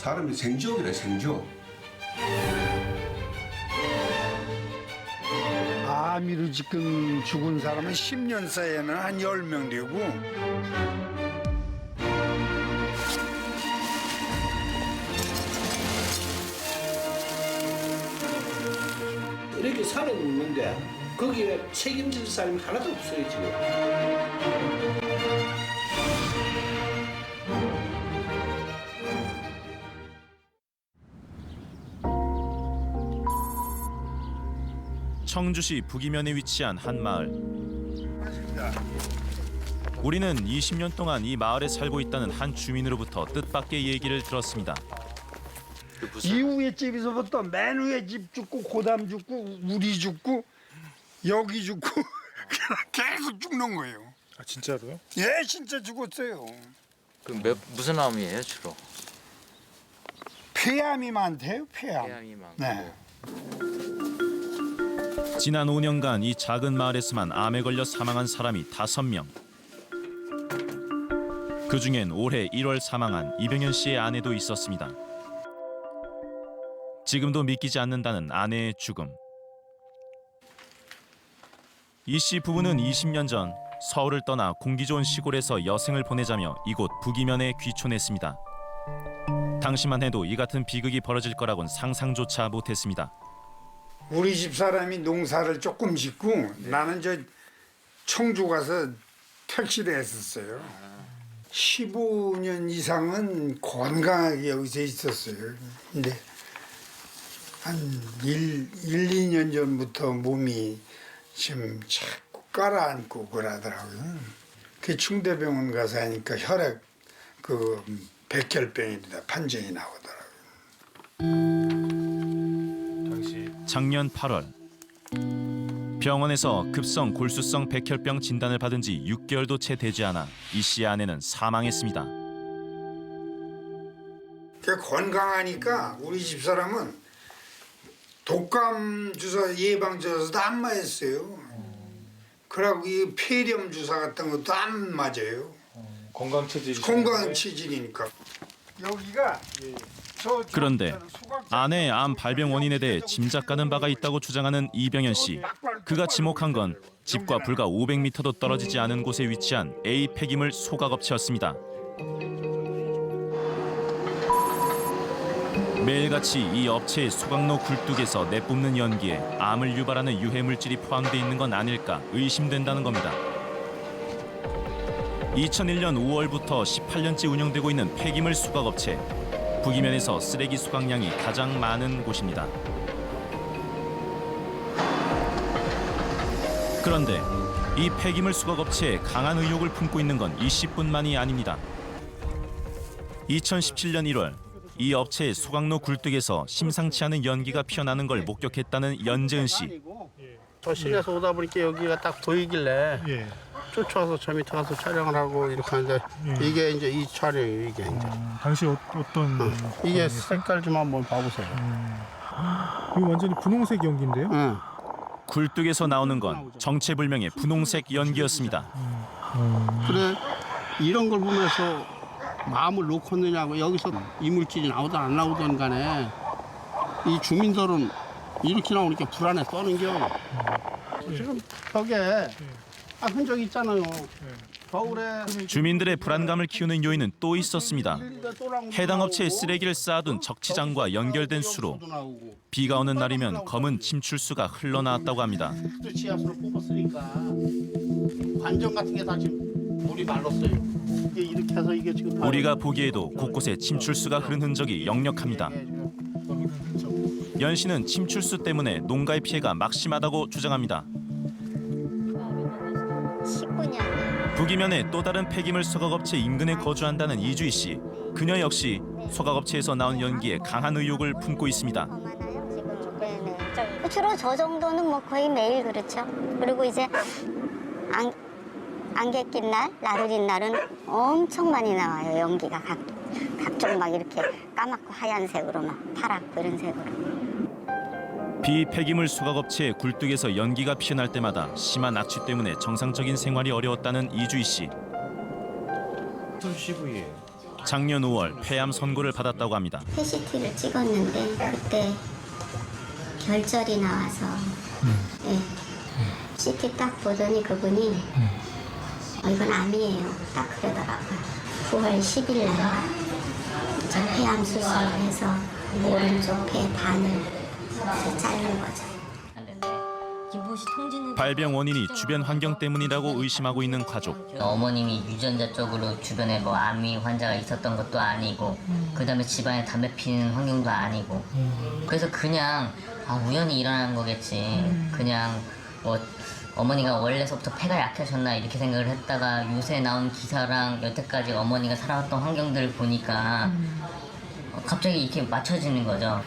사람이 생지옥이래, 생지옥. 암으로 지금 죽은 사람은 10년 사이에는 한 10명 되고 이렇게 살아있는데 거기에 책임질 사람이 하나도 없어요 지금. 청주시 북이면에 위치한 한 마을. 우리는 20년 동안 이 마을에 살고 있다는 한 주민으로부터 뜻밖의 얘기를 들었습니다. 이후에 집에서부터 맨 위에 집 죽고 고담 죽고 우리 죽고 여기 죽고 계속 죽는 거예요. 아 진짜로요? 예, 진짜 죽었어요. 무슨 암이에요 주로? 폐암이 많대요, 폐암. 폐암이 많고. 네. 지난 5년간 이 작은 마을에서만 암에 걸려 사망한 사람이 5명. 그중엔 올해 1월 사망한 이병현 씨의 아내도 있었습니다. 지금도 믿기지 않는다는 아내의 죽음. 이 씨 부부는 20년 전 서울을 떠나 공기 좋은 시골에서 여생을 보내자며 이곳 북이면에 귀촌했습니다. 당시만 해도 이 같은 비극이 벌어질 거라곤 상상조차 못했습니다. 우리 집 사람이 농사를 조금 짓고 나는 저 청주 가서 택시를 했었어요. 15년 이상은 건강하게 여기서 있었어요. 근데 한 2년 전부터 몸이 지금 자꾸 깔아앉고 그러더라고요. 그 충대병원 가서 하니까 혈액 그 백혈병이다 판정이 나오더라고요. 작년 8월 병원에서 급성 골수성 백혈병 진단을 받은 지 6개월도 채 되지 않아 이 씨의 아내는 사망했습니다. 건강하니까 우리 집 사람은 독감 주사 예방 주사도 안 맞았어요. 그러고 이 폐렴 주사 같은 것도 안 맞아요. 건강 체질. 건강 체질이니까. 여기가 그런데 아내의 암 발병 원인에 대해 짐작가는 바가 있다고 주장하는 이병현 씨. 그가 지목한 건 집과 불과 500m도 떨어지지 않은 곳에 위치한 A 폐기물 소각업체였습니다. 매일같이 이 업체의 소각로 굴뚝에서 내뿜는 연기에 암을 유발하는 유해 물질이 포함돼 있는 건 아닐까 의심된다는 겁니다. 2001년 5월부터 18년째 운영되고 있는 폐기물 소각업체. 북이면에서 쓰레기 수확량이 가장 많은 곳입니다. 그런데 이 폐기물 수거업체에 강한 의혹을 품고 있는 건 이 씨뿐만이 아닙니다. 2017년 1월 이 업체의 소각로 굴뚝에서 심상치 않은 연기가 피어나는 걸 목격했다는 연재은 씨. 저 시내에서 오다 보니까 여기가 딱 보이길래 예. 쫓아와서 저 밑에 가서 촬영을 하고 이렇게 하는데 이게 이제 이 촬영이에요. 이게 이제 당시 어떤? 이게 색깔 좀 한번 봐보세요. 이거 완전히 분홍색 연기인데요? 응. 굴뚝에서 나오는 건 정체불명의 분홍색 연기였습니다. 그래 이런 걸 보면서 마음을 놓겠느냐고 여기서 이물질이 나오든 안 나오든 간에 이 주민들은 이렇게 나오니까 불안해 떠는겨. 지금 벽에 흔적 있잖아요. 겨울에 주민들의 불안감을 키우는 요인은 또 있었습니다. 해당 업체의 쓰레기를 쌓아둔 적치장과 연결된 수로 비가 오는 날이면 검은 침출수가 흘러나왔다고 합니다. 또 지하수로 뽑았으니까 관정 같은 게 다 지금 물이 말랐어요. 이게 이렇게 해서 이게 지금 우리가 보기에도 곳곳에 침출수가 흐른 흔적이 역력합니다. 연 씨는 침출수 때문에 농가의 피해가 막심하다고 주장합니다. 19년. 북이면의 또 다른 폐기물 소각업체 인근에 거주한다는 이주희 씨. 그녀 역시 소각업체에서 나온 연기에 강한 의혹을 품고 있습니다. 주로 저 정도는 뭐 거의 매일 그렇죠. 그리고 이제 안개 낀 날, 나들인 날은 엄청 많이 나와요. 연기가 각종 막 이렇게 까맣고 하얀색으로 막 파랗고 이런 색으로. 비폐기물 소각업체의 굴뚝에서 연기가 피어날 때마다 심한 악취 때문에 정상적인 생활이 어려웠다는 이주희 씨. 청주시 부위에 작년 5월 폐암 선고를 받았다고 합니다. PCT를 찍었는데 그때 결절이 나와서 예. CT 딱 보더니 그분이 이건 암이에요. 딱 그러더라고요. 9월 10일 날 저 폐암 수술을 해서 오른쪽 폐 반을 자른 거죠. 발병 원인이 주변 환경 때문이라고 의심하고 있는 가족. 어머님이 유전자 쪽으로 주변에 뭐 암이 환자가 있었던 것도 아니고 그다음에 집안에 담배 피는 환경도 아니고 그래서 그냥 우연히 일어난 거겠지. 그냥 뭐 어머니가 원래서부터 폐가 약하셨나 이렇게 생각을 했다가 요새 나온 기사랑 여태까지 어머니가 살아왔던 환경들을 보니까 갑자기 이렇게 맞춰지는 거죠.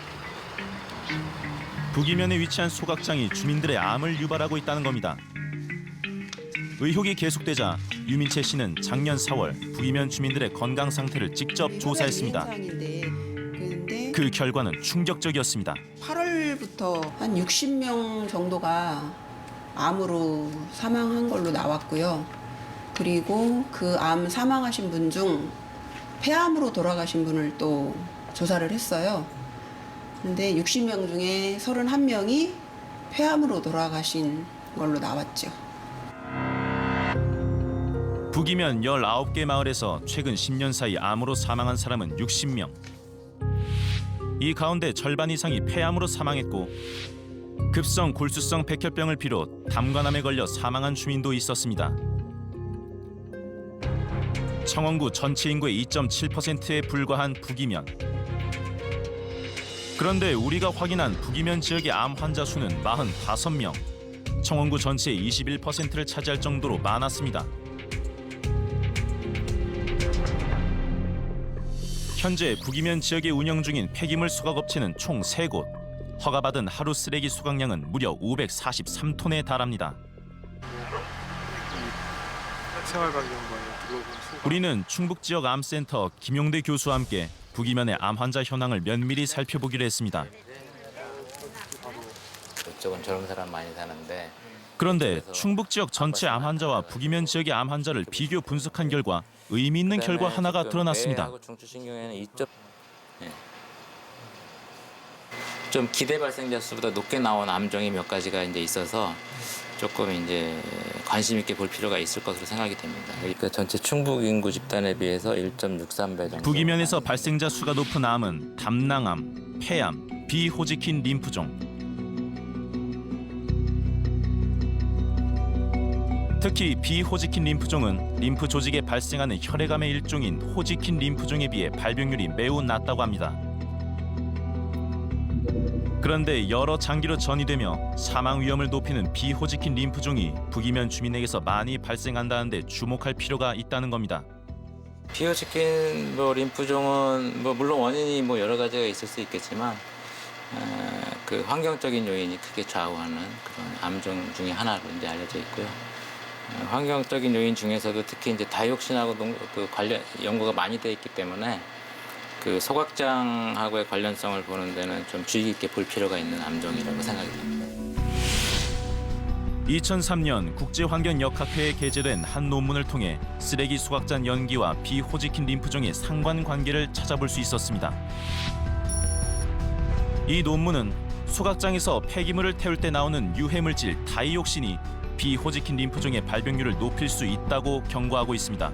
북이면에 위치한 소각장이 주민들의 암을 유발하고 있다는 겁니다. 의혹이 계속되자 유민채 씨는 작년 4월 북이면 주민들의 건강 상태를 직접 조사했습니다. 그 결과는 충격적이었습니다. 8월부터 한 60명 정도가 암으로 사망한 걸로 나왔고요. 그리고 그 암 사망하신 분 중 폐암으로 돌아가신 분을 또 조사를 했어요. 근데 60명 중에 31명이 폐암으로 돌아가신 걸로 나왔죠. 북이면 19개 마을에서 최근 10년 사이 암으로 사망한 사람은 60명. 이 가운데 절반 이상이 폐암으로 사망했고 급성 골수성 백혈병을 비롯 담관암에 걸려 사망한 주민도 있었습니다. 청원구 전체 인구의 2.7%에 불과한 북이면. 그런데 우리가 확인한 북이면 지역의 암 환자 수는 45명. 청원구 전체의 21%를 차지할 정도로 많았습니다. 현재 북이면 지역에 운영 중인 폐기물 수거업체는 총 3곳. 허가받은 하루 쓰레기 수거량은 무려 543톤에 달합니다. 우리는 충북 지역 암센터 김용대 교수와 함께 북이면의 암 환자 현황을 면밀히 살펴보기로 했습니다. 이쪽은 젊은 사람 많이 사는데 그런데 충북 지역 전체 암 환자와 북이면 지역의 암 환자를 비교 분석한 결과 의미 있는 결과 하나가 드러났습니다. 중추신경에는 좀 기대 발생자 수보다 높게 나온 암종이 몇 가지가 이제 있어서 조금 이제 관심 있게 볼 필요가 있을 것으로 생각이 됩니다. 그러니까 전체 충북 인구 집단에 비해서 1.63배 정도. 북이면에서 발생자 수가 높은 암은 담낭암, 폐암, 비호지킨 림프종. 특히 비호지킨 림프종은 림프 조직에 발생하는 혈액암의 일종인 호지킨 림프종에 비해 발병률이 매우 낮다고 합니다. 그런데 여러 장기로 전이되며 사망 위험을 높이는 비호지킨 림프종이 북이면 주민에게서 많이 발생한다는데 주목할 필요가 있다는 겁니다. 비호지킨 림프종은 물론 원인이 여러 가지가 있을 수 있겠지만 그 환경적인 요인이 크게 좌우하는 그런 암종 중에 하나로 이제 알려져 있고요. 환경적인 요인 중에서도 특히 이제 다이옥신하고 관련 연구가 많이 돼 있기 때문에 그 소각장하고의 관련성을 보는 데는 좀 주의 깊게 볼 필요가 있는 암종이라고 생각이 됩니다. 2003년 국제환경역학회에 게재된 한 논문을 통해 쓰레기 소각장 연기와 비호지킨 림프종의 상관관계를 찾아볼 수 있었습니다. 이 논문은 소각장에서 폐기물을 태울 때 나오는 유해물질 다이옥신이 비호지킨 림프종의 발병률을 높일 수 있다고 경고하고 있습니다.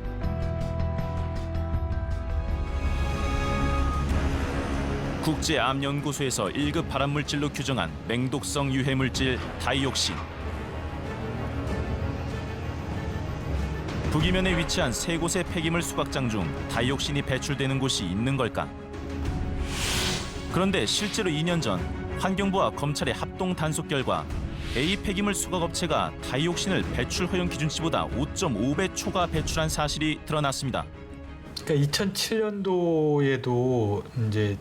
국제암연구소에서 1급 발암물질로 규정한 맹독성 유해물질 다이옥신. 북이면에 위치한 3곳의 폐기물 수각장 중 다이옥신이 배출되는 곳이 있는 걸까? 그런데 실제로 2년 전 환경부와 검찰의 합동 단속 결과 A 폐기물 수거업체가 다이옥신을 배출 허용 기준치보다 5.5배 초과 배출한 사실이 드러났습니다. 그러니까 2007년도에도 이제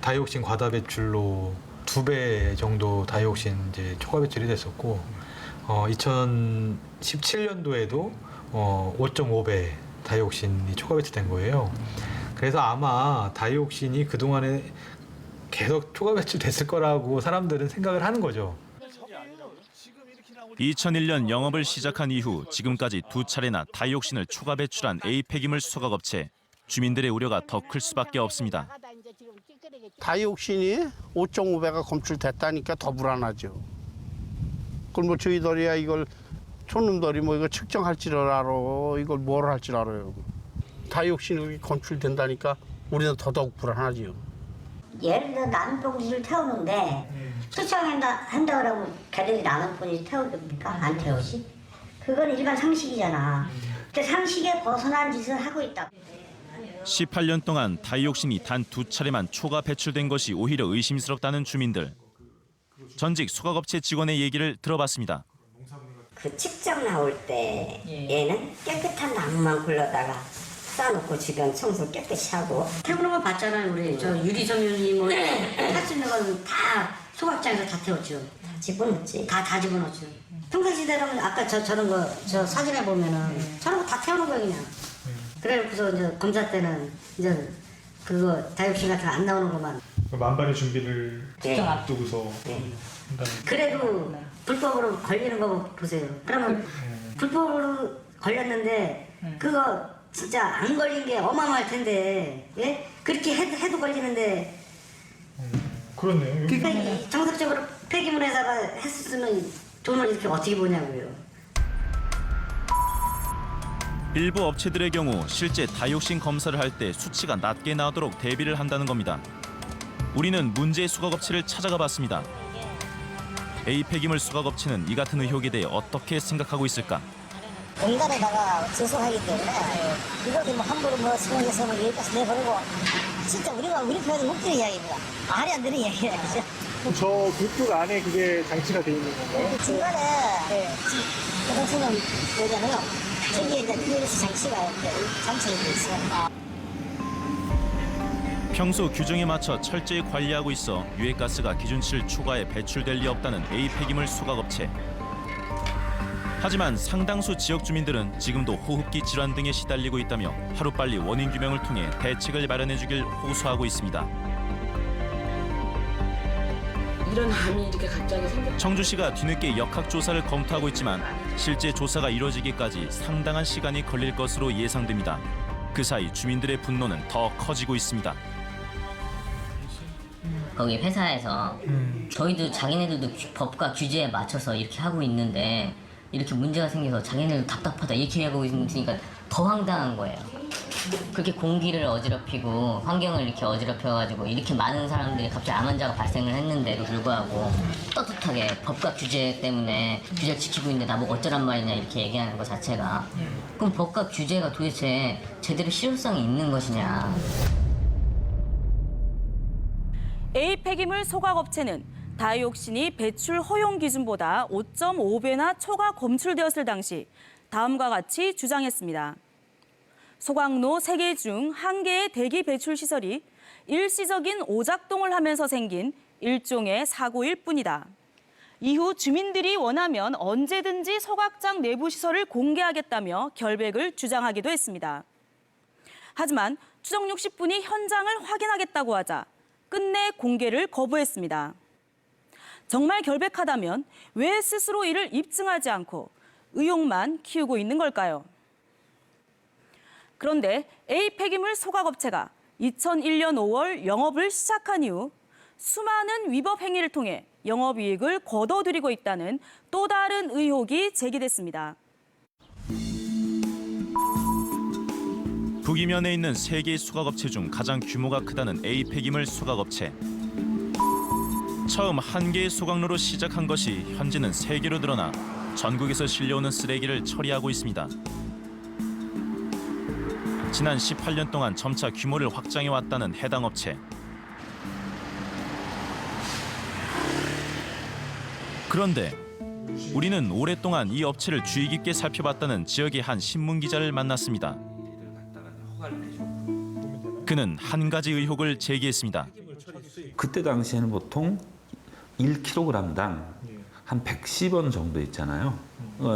다이옥신 과다 배출로 2배 정도 다이옥신 이제 초과 배출이 됐었고, 2017년도에도 5.5배 다이옥신이 초과 배출된 거예요. 그래서 아마 다이옥신이 그 동안에 계속 초과 배출됐을 거라고 사람들은 생각을 하는 거죠. 2001년 영업을 시작한 이후 지금까지 2차례나 다이옥신을 초과 배출한 A 폐기물 수거업체. 주민들의 우려가 더 클 수밖에 없습니다. 다이옥신이 5.5배가 검출됐다니까 더 불안하죠. 그럼 뭐 저희들이야 이걸 촌놈들이 뭐 이거 측정할 줄 알아. 이걸 뭘 할 줄 알아요. 다이옥신이 검출된다니까 우리는 더더욱 불안하지요. 예를 들어 남동지를 태우는데 수청한다 그러면 걔들이 나는 분이 태워줍니까? 안 태우지? 그건 일반 상식이잖아. 근데 상식에 벗어난 짓을 하고 있다. 18년 동안 다이옥신이 단 2차례만 초과 배출된 것이 오히려 의심스럽다는 주민들. 전직 수각업체 직원의 얘기를 들어봤습니다. 그 측정 나올 때 얘는 깨끗한 나무만 굴러다가 쌓아놓고 주변 청소 깨끗이 하고 태우는 거 봤잖아요. 우리 저 유리섬유리 뭐 탈 수 있는 건 다 소각장에서 다 태웠죠. 다 집어넣지. 다 집어넣죠. 평상시대로는 아까 저런 거 저 사진에 보면은 저런 거 다 태우는 거예요 그냥. 그래놓고서 이제 검사 때는 이제 그거 다이옥신 같은 거 안 나오는 것만. 만반의 준비를 네. 앞두고서. 그래도 불법으로 걸리는 거 보세요. 그러면 불법으로 걸렸는데 그거 진짜 안 걸린 게 어마어마할 텐데, 예? 그렇게 해도 걸리는데. 그렇네요. 그러니까 이 정석적으로 폐기물 회사가 했으면 돈을 이렇게 어떻게 보냐고요. 일부 업체들의 경우 실제 다이옥신 검사를 할 때 수치가 낮게 나오도록 대비를 한다는 겁니다. 우리는 문제의 수각업체를 찾아가 봤습니다. A 폐기물 수각업체는 이 같은 의혹에 대해 어떻게 생각하고 있을까? 공단에다가 제소하기 때문에 이것도 뭐 함부로 뭐 수용해서 뭐 여기까지 내버리고 진짜 우리 편에서 묵히는 이야기입니다. 말이 안 되는 이야기야, 그죠? 저 굴뚝 안에 그게 장치가 돼 있는 건가요? 중간에 고등수는 뭐냐면요. 저기에 이제 PLC 장치가 이렇게 장치가 있어요. 평소 규정에 맞춰 철저히 관리하고 있어 유해가스가 기준치를 초과해 배출될 리 없다는 A 폐기물 수각업체. 하지만 상당수 지역 주민들은 지금도 호흡기 질환 등에 시달리고 있다며 하루빨리 원인 규명을 통해 대책을 마련해주길 호소하고 있습니다. 이런 암이 이렇게 갑자기 청주시가 뒤늦게 역학조사를 검토하고 있지만 실제 조사가 이뤄지기까지 상당한 시간이 걸릴 것으로 예상됩니다. 그 사이 주민들의 분노는 더 커지고 있습니다. 거기 회사에서 저희도 자기네들도 법과 규제에 맞춰서 이렇게 하고 있는데 이렇게 문제가 생겨서 자기네들 답답하다 이렇게 하고 있으니까 더 황당한 거예요. 그렇게 공기를 어지럽히고 환경을 이렇게 어지럽혀가지고 이렇게 많은 사람들이 갑자기 암 환자가 발생을 했는데도 불구하고 떳떳하게 법과 규제 때문에 규제를 지키고 있는데 나보고 어쩌란 말이냐 이렇게 얘기하는 것 자체가 그럼 법과 규제가 도대체 제대로 실효성이 있는 것이냐. A 폐기물 소각업체는 다이옥신이 배출 허용 기준보다 5.5배나 초과 검출되었을 당시 다음과 같이 주장했습니다. 소각로 3개 중 1개의 대기 배출 시설이 일시적인 오작동을 하면서 생긴 일종의 사고일 뿐이다. 이후 주민들이 원하면 언제든지 소각장 내부 시설을 공개하겠다며 결백을 주장하기도 했습니다. 하지만 추정 60분이 현장을 확인하겠다고 하자 끝내 공개를 거부했습니다. 정말 결백하다면 왜 스스로 이를 입증하지 않고 의혹만 키우고 있는 걸까요? 그런데 A 폐기물 소각업체가 2001년 5월 영업을 시작한 이후 수많은 위법 행위를 통해 영업이익을 거둬들이고 있다는 또 다른 의혹이 제기됐습니다. 북이면에 있는 3개의 수각업체 중 가장 규모가 크다는 A 폐기물 수각업체. 처음 1개의 소각로로 시작한 것이 현재는 3개로 늘어나 전국에서 실려오는 쓰레기를 처리하고 있습니다. 지난 18년 동안 점차 규모를 확장해왔다는 해당 업체. 그런데 우리는 오랫동안 이 업체를 주의 깊게 살펴봤다는 지역의 한 신문 기자를 만났습니다. 그는 한 가지 의혹을 제기했습니다. 그때 당시에는 보통 1kg당 한 110원 정도 있잖아요.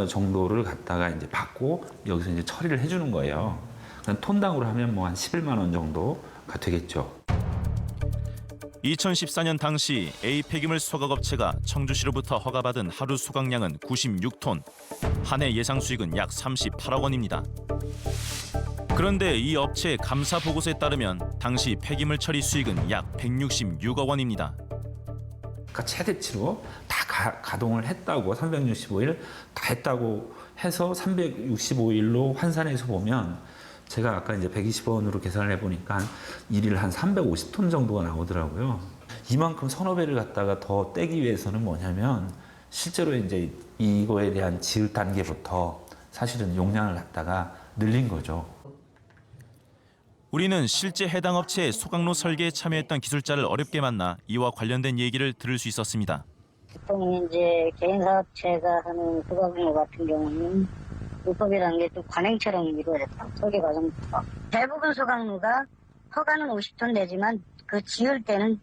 정도를 갖다가 이제 받고 여기서 이제 처리를 해주는 거예요. 톤당으로 하면 뭐 한 11만 원 정도가 되겠죠. 2014년 당시 A 폐기물 소각업체가 청주시로부터 허가받은 하루 소각량은 96톤, 한 해 예상 수익은 약 38억 원입니다. 그런데 이 업체의 감사 보고서에 따르면 당시 폐기물 처리 수익은 약 166억 원입니다. 그러니까 최대치로 다 가동을 했다고 365일 다 했다고 해서 365일로 환산해서 보면 제가 아까 이제 120원으로 계산을 해보니까 일일 한 350톤 정도가 나오더라고요. 이만큼 서너 배를 갖다가 더 떼기 위해서는 뭐냐면 실제로 이제 이거에 대한 지을 단계부터 사실은 용량을 갖다가 늘린 거죠. 우리는 실제 해당 업체의 소각로 설계에 참여했던 기술자를 어렵게 만나 이와 관련된 얘기를 들을 수 있었습니다. 보통 이제 개인 사업체가 하는 소각로 같은 경우는 불법이라는 게 또 관행처럼 이루어졌다. 설계 과정부터. 대부분 소각로가 허가는 50톤 되지만 그 지을 때는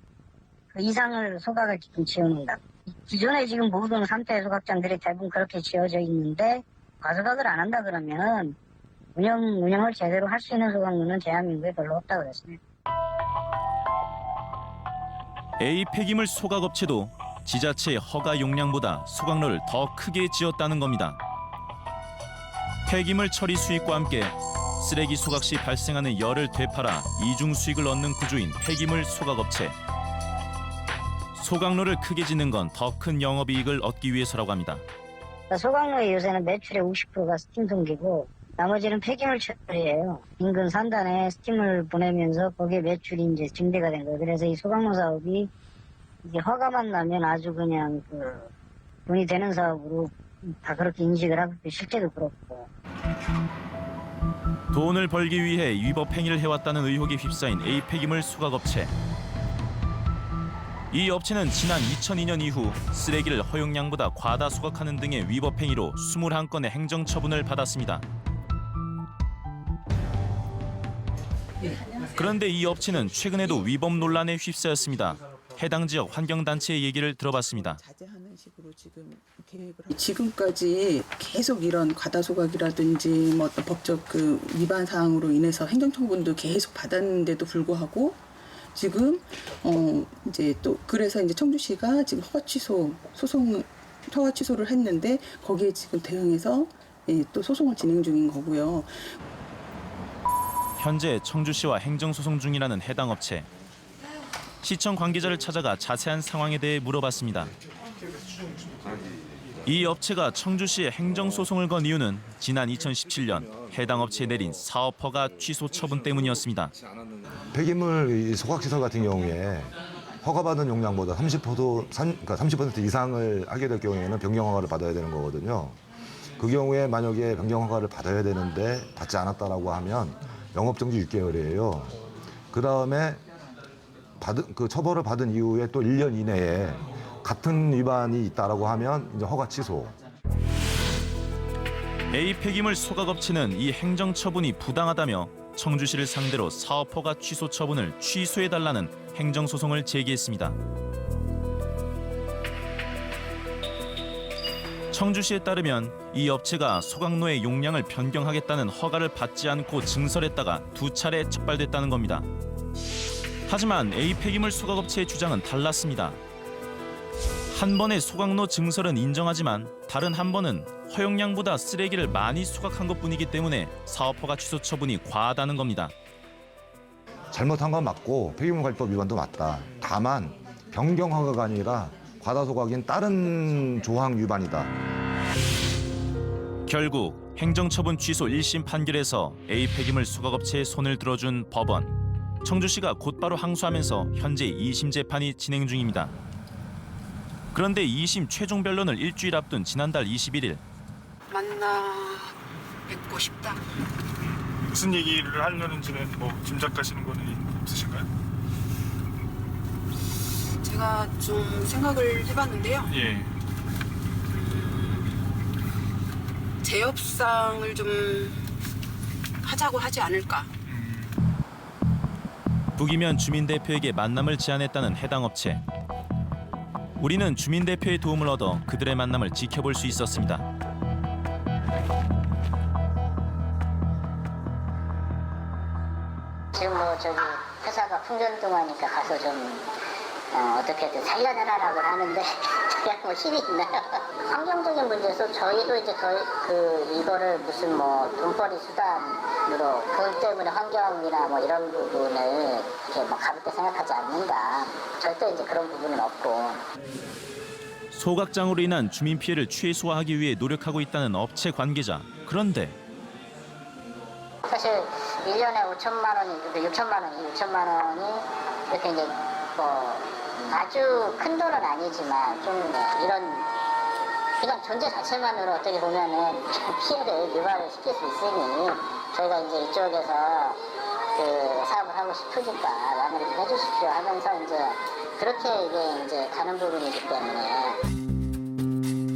그 이상을 소각을 지금 지어놓는다. 기존에 지금 모든 3대 소각장들이 대부분 그렇게 지어져 있는데 과소각을 안 한다 그러면 운영을 제대로 할 수 있는 소각로는 대한민국에 별로 없다고 그랬습니다. A 폐기물 소각업체도 지자체의 허가 용량보다 소각로를 더 크게 지었다는 겁니다. 폐기물 처리 수익과 함께 쓰레기 소각 시 발생하는 열을 되팔아 이중 수익을 얻는 구조인 폐기물 소각업체. 소각로를 크게 짓는 건 더 큰 영업이익을 얻기 위해서라고 합니다. 소각로의 요새는 매출의 50%가 스팀 동기고 나머지는 폐기물 처리예요. 인근 산단에 스팀을 보내면서 거기에 매출이 이제 증대가 된 거예요. 그래서 이 소각로 사업이 이제 허가만 나면 아주 그냥 돈이 되는 사업으로 다 그렇게 인식을 하고 실제도 그렇고. 돈을 벌기 위해 위법 행위를 해왔다는 의혹에 휩싸인 A 폐기물 소각업체. 이 업체는 지난 2002년 이후 쓰레기를 허용량보다 과다 소각하는 등의 위법 행위로 21건의 행정처분을 받았습니다. 그런데 이 업체는 최근에도 위법 논란에 휩싸였습니다. 해당 지역 환경단체의 얘기를 들어봤습니다. 지금까지 계속 이런 과다소각이라든지 뭐 어떤 법적 위반 사항으로 인해서 행정처분도 계속 받았는데도 불구하고 지금 이제 또 그래서 이제 청주시가 지금 허가 취소를 했는데 거기에 지금 대응해서 또 소송을 진행 중인 거고요. 현재 청주시와 행정소송 중이라는 해당 업체. 시청 관계자를 찾아가 자세한 상황에 대해 물어봤습니다. 이 업체가 청주시에 행정소송을 건 이유는 지난 2017년 해당 업체에 내린 사업허가 취소 처분 때문이었습니다. 폐기물 소각시설 같은 경우에 허가받은 용량보다 30% 이상을 하게 될 경우에는 변경허가를 받아야 되는 거거든요. 그 경우에 만약에 변경허가를 받아야 되는데 받지 않았다라고 하면 영업정지 6개월이에요. 그 다음에 처벌을 받은 이후에 또 1년 이내에 같은 위반이 있다라고 하면 이제 허가 취소. A 폐기물 소각업체는 이 행정처분이 부당하다며 청주시를 상대로 사업허가 취소 처분을 취소해달라는 행정소송을 제기했습니다. 청주시에 따르면 이 업체가 소각로의 용량을 변경하겠다는 허가를 받지 않고 증설했다가 2차례 적발됐다는 겁니다. 하지만 A 폐기물 소각업체의 주장은 달랐습니다. 한 번의 소각로 증설은 인정하지만 다른 한 번은 허용량보다 쓰레기를 많이 소각한 것뿐이기 때문에 사업허가 취소 처분이 과하다는 겁니다. 잘못한 건 맞고 폐기물관리법 위반도 맞다. 다만 변경허가가 아니라 과다소각인 다른 조항 위반이다. 결국 행정처분 취소 1심 판결에서 A 폐기물 소각업체의 손을 들어준 법원. 청주시가 곧바로 항소하면서 현재 2심 재판이 진행 중입니다. 그런데 2심 최종 변론을 일주일 앞둔 지난달 21일. 만나 뵙고 싶다. 무슨 얘기를 하려는지는 뭐 짐작하시는 거는 없으신가요? 제가 좀 생각을 해봤는데요. 예. 재협상을 좀 하자고 하지 않을까. 북이면 주민 대표에게 만남을 제안했다는 해당 업체. 우리는 주민 대표의 도움을 얻어 그들의 만남을 지켜볼 수 있었습니다. 지금 회사가 풍전등하니까 가서 좀 어떻게든 살려내라라고 하는데 그냥 뭐 힘이 있나요? 환경적인 문제에서 저희도 이제 이거를 무슨 뭐 돈벌이 수단으로 돈 때문에 환경이나 뭐 이런 부분을 이렇게 뭐 가볍게 생각하지 않는다. 절대 이제 그런 부분은 없고. 소각장으로 인한 주민 피해를 최소화하기 위해 노력하고 있다는 업체 관계자. 그런데 사실 1년에 5천만 원이, 6천만 원이 이렇게 이제 뭐 아주 큰 돈은 아니지만 좀 이런 존재 자체만으로 어떻게 보면은 피해를 유발을 시킬 수 있으니 저희가 이제 이쪽에서 그 사업을 하고 싶으니까 양해를 좀 해주십시오 하면서 이제 그렇게 이제 가는 부분이기 때문에.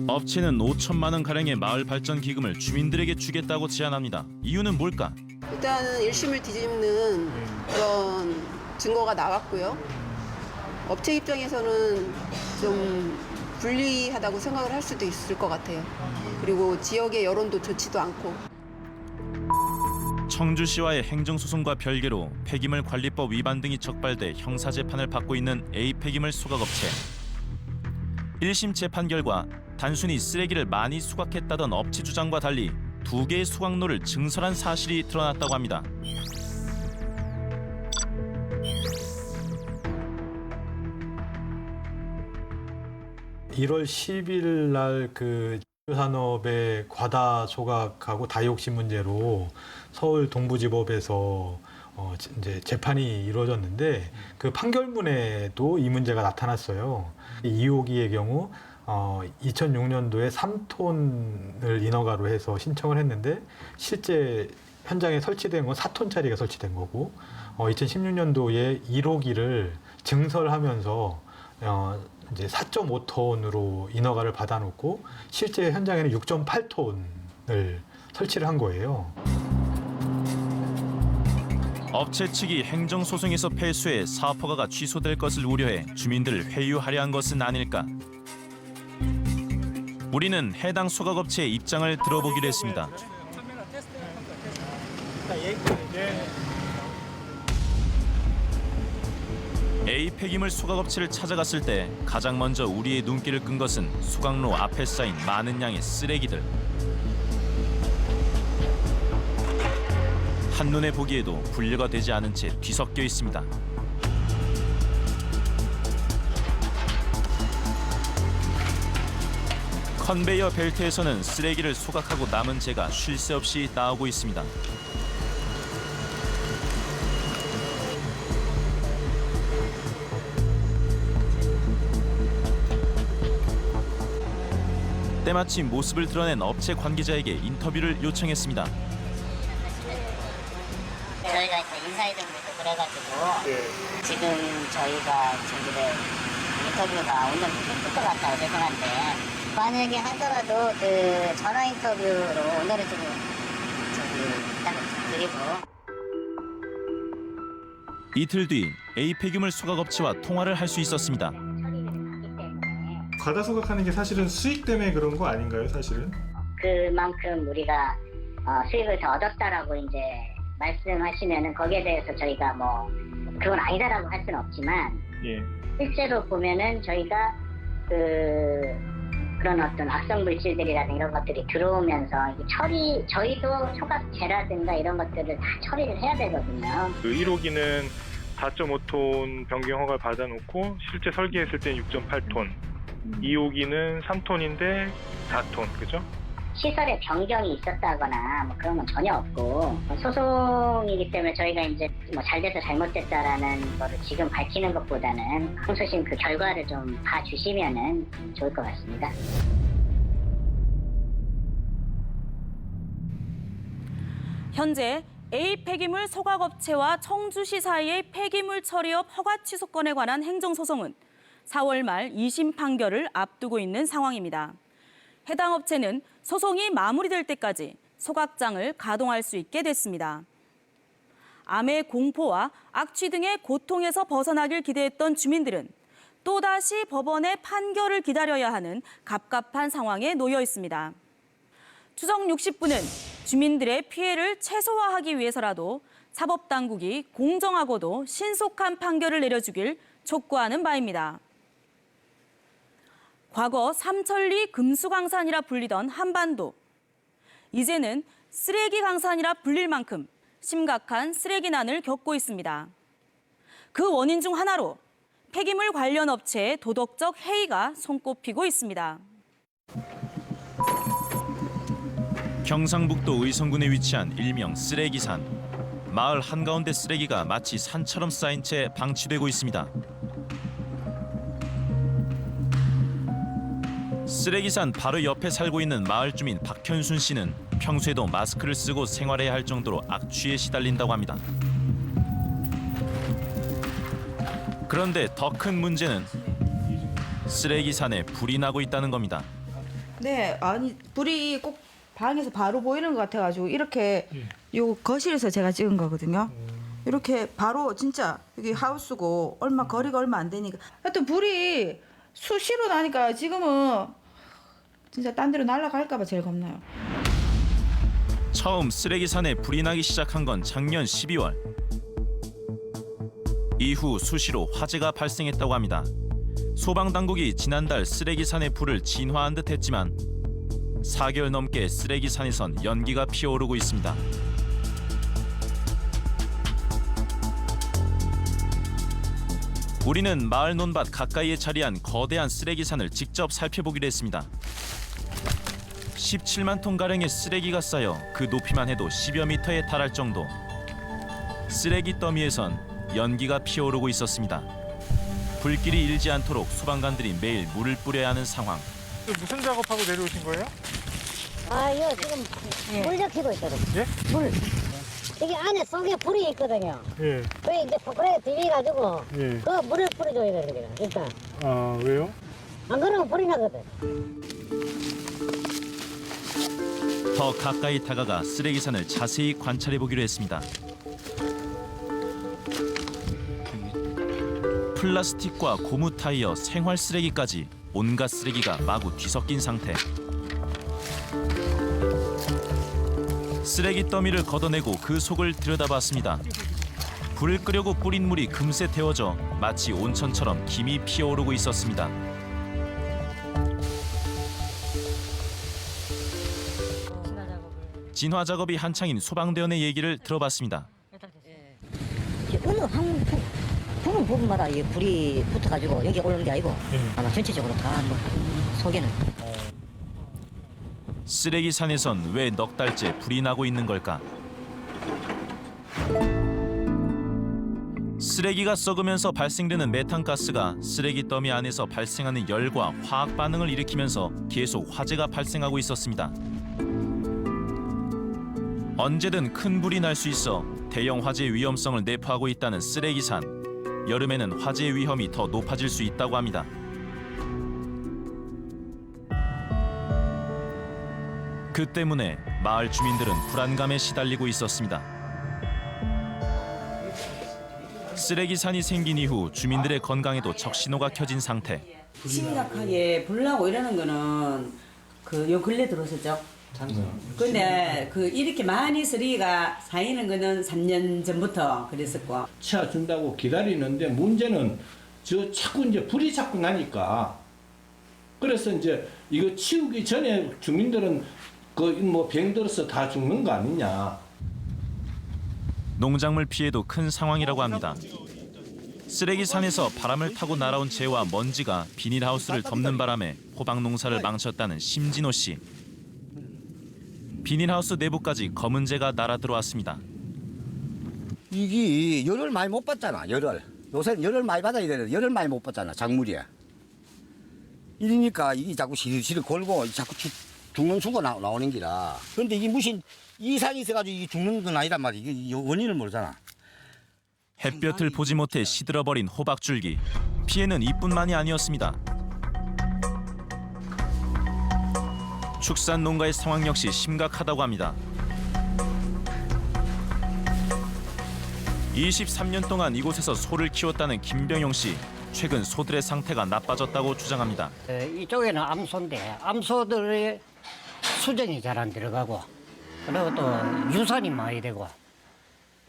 업체는 5천만 원 가량의 마을 발전 기금을 주민들에게 주겠다고 제안합니다. 이유는 뭘까? 일단은 일심을 뒤집는 그런 증거가 나왔고요. 업체 입장에서는 좀 불리하다고 생각을 할 수도 있을 것 같아요. 그리고 지역의 여론도 좋지도 않고. 청주시와의 행정소송과 별개로 폐기물 관리법 위반 등이 적발돼 형사재판을 받고 있는 A 폐기물 소각업체. 1심 재판 결과 단순히 쓰레기를 많이 수각했다던 업체 주장과 달리 2개의 수각로를 증설한 사실이 드러났다고 합니다. (1월 10일) 날 그 산업의 과다 소각하고 다이옥신 문제로 서울 동부지법에서 이제 재판이 이루어졌는데 그 판결문에도 이 문제가 나타났어요. 2호기의 경우 2006년도에 3톤을 인허가로 해서 신청을 했는데 실제 현장에 설치된 건 4톤짜리가 설치된 거고 2016년도에 1호기를 증설하면서 이제 4.5톤으로 인허가를 받아놓고 실제 현장에는 6.8톤을 설치를 한 거예요. 업체 측이 행정소송에서 패소해 사업 허가가 취소될 것을 우려해 주민들을 회유하려 한 것은 아닐까. 우리는 해당 소각업체의 입장을 들어보기로 했습니다. A 폐기물 소각업체를 찾아갔을 때 가장 먼저 우리의 눈길을 끈 것은 소각로 앞에 쌓인 많은 양의 쓰레기들. 한눈에 보기에도 분류가 되지 않은 채 뒤섞여 있습니다. 컨베이어 벨트에서는 쓰레기를 소각하고 남은 재가 쉴 새 없이 나오고 있습니다. 때마침 모습을 드러낸 업체 관계자에게 인터뷰를 요청했습니다. 저희가 이제 인사이동도 그래가지고 지금 저희가 인터뷰가 오늘 힘들 것 같아요. 죄송한데 만약에 하더라도 그 전화 인터뷰로 오늘은 좀 부탁을 좀 드리고. 이틀 뒤 A 폐기물 소각업체와 통화를 할 수 있었습니다. 과다 소각하는 게 사실은 수익 때문에 그런 거 아닌가요, 사실은? 그만큼 우리가 수익을 더 얻었다라고 이제 말씀하시면은 거기에 대해서 저희가 뭐 그건 아니다라고 할 수는 없지만 실제로 보면은 저희가 그런 어떤 악성 물질들이라든가 이런 것들이 들어오면서 저희도 소각제라든가 이런 것들을 다 처리를 해야 되거든요. 그 1호기는 4.5톤 변경 허가를 받아놓고 실제 설계했을 때 6.8톤, 2호기는 3톤인데 4톤, 그죠? 시설에 변경이 있었다거나 뭐 그런 건 전혀 없고 소송이기 때문에 저희가 이제 뭐 잘돼서 잘못됐다라는 거를 지금 밝히는 것보다는 항소심 그 결과를 좀 봐주시면은 좋을 것 같습니다. 현재 A 폐기물 소각업체와 청주시 사이의 폐기물 처리업 허가 취소권에 관한 행정소송은 4월 말 2심 판결을 앞두고 있는 상황입니다. 해당 업체는 소송이 마무리될 때까지 소각장을 가동할 수 있게 됐습니다. 암의 공포와 악취 등의 고통에서 벗어나길 기대했던 주민들은 또다시 법원의 판결을 기다려야 하는 갑갑한 상황에 놓여 있습니다. 추석 60분은 주민들의 피해를 최소화하기 위해서라도 사법당국이 공정하고도 신속한 판결을 내려주길 촉구하는 바입니다. 과거 삼천리 금수강산이라 불리던 한반도. 이제는 쓰레기 강산이라 불릴 만큼 심각한 쓰레기난을 겪고 있습니다. 그 원인 중 하나로 폐기물 관련 업체의 도덕적 해이가 손꼽히고 있습니다. 경상북도 의성군에 위치한 일명 쓰레기산. 마을 한가운데 쓰레기가 마치 산처럼 쌓인 채 방치되고 있습니다. 쓰레기산 바로 옆에 살고 있는 마을 주민 박현순 씨는 평소에도 마스크를 쓰고 생활해야 할 정도로 악취에 시달린다고 합니다. 그런데 더 큰 문제는 쓰레기산에 불이 나고 있다는 겁니다. 네, 아니 불이 꼭 방에서 바로 보이는 것 같아가지고 이렇게 요 거실에서 제가 찍은 거거든요. 이렇게 바로 진짜 여기 하우스고 거리가 얼마 안 되니까 하여튼 불이 수시로 나니까 지금은 진짜 딴 데로 날아갈까 봐 제일 겁나요. 처음 쓰레기산에 불이 나기 시작한 건 작년 12월. 이후 수시로 화재가 발생했다고 합니다. 소방당국이 지난달 쓰레기산의 불을 진화한 듯 했지만 4개월 넘게 쓰레기산에선 연기가 피어오르고 있습니다. 우리는 마을 논밭 가까이에 자리한 거대한 쓰레기산을 직접 살펴보기로 했습니다. 17만 톤가량의 쓰레기가 쌓여 그 높이만 해도 10여 미터에 달할 정도. 쓰레기 더미에선 연기가 피어오르고 있었습니다. 불길이 일지 않도록 소방관들이 매일 물을 뿌려야 하는 상황. 무슨 작업하고 내려오신 거예요? 아, 이거 지금 물 적히고 있거든요. 예? 물. 여기 안에 속에 불이 있거든요. 예. 그래 이제 포크레에 들이가지고 예. 그 물을 뿌려줘야 되는 거야, 일단. 아, 왜요? 안 그러면 불이 나거든. 더 가까이 다가가 쓰레기산을 자세히 관찰해 보기로 했습니다. 플라스틱과 고무 타이어, 생활 쓰레기까지 온갖 쓰레기가 마구 뒤섞인 상태. 쓰레기 더미를 걷어내고 그 속을 들여다봤습니다. 불을 끄려고 뿌린 물이 금세 데워져 마치 온천처럼 김이 피어오르고 있었습니다. 진화 작업이 한창인 소방대원의 얘기를 들어봤습니다. 어느 한 부분마다 이 불이 붙어가지고 여기 오르는 게 아니고 아마 전체적으로 다 속에는. 쓰레기산에선 왜 넉 달째 불이 나고 있는 걸까? 쓰레기가 썩으면서 발생되는 메탄가스가 쓰레기 더미 안에서 발생하는 열과 화학 반응을 일으키면서 계속 화재가 발생하고 있었습니다. 언제든 큰 불이 날 수 있어 대형 화재 위험성을 내포하고 있다는 쓰레기산. 여름에는 화재 위험이 더 높아질 수 있다고 합니다. 그 때문에 마을 주민들은 불안감에 시달리고 있었습니다. 쓰레기산이 생긴 이후 주민들의 건강에도 적신호가 켜진 상태. 심각하게 불나고 이러는 거는 요 근래 들어서죠. 근데 이렇게 많이 쓰레기가 쌓이는 거는 3년 전부터 그랬었고. 치워준다고 기다리는데 문제는 자꾸 이제 불이 자꾸 나니까. 그래서 이제 이거 치우기 전에 주민들은 병 들어서 다 죽는 거 아니냐. 농작물 피해도 큰 상황이라고 합니다. 쓰레기산에서 바람을 타고 날아온 재와 먼지가 비닐하우스를 덮는 바람에 호박 농사를 망쳤다는 심진호 씨. 비닐하우스 내부까지 검은 재가 날아 들어왔습니다. 이게 열을 많이 못 받잖아. 요새는 열을 많이 받아야 되는데 열을 많이 못 받잖아. 작물이. 이러니까 이게 자꾸 시리시리 걸고 자꾸 죽는 수가 나오는 기라. 그런데 이게 무슨 이상이 있어가지고 이게 죽는 건 아니란 말이야. 이게 원인을 모르잖아. 햇볕을 보지 못해 시들어버린 호박줄기. 피해는 이뿐만이 아니었습니다. 축산 농가의 상황 역시 심각하다고 합니다. 23년 동안 이곳에서 소를 키웠다는 김병용 씨. 최근 소들의 상태가 나빠졌다고 주장합니다. 이쪽에는 암소인데 암소들의 수정이 잘 안 들어가고 그리고 또 유산이 많이 되고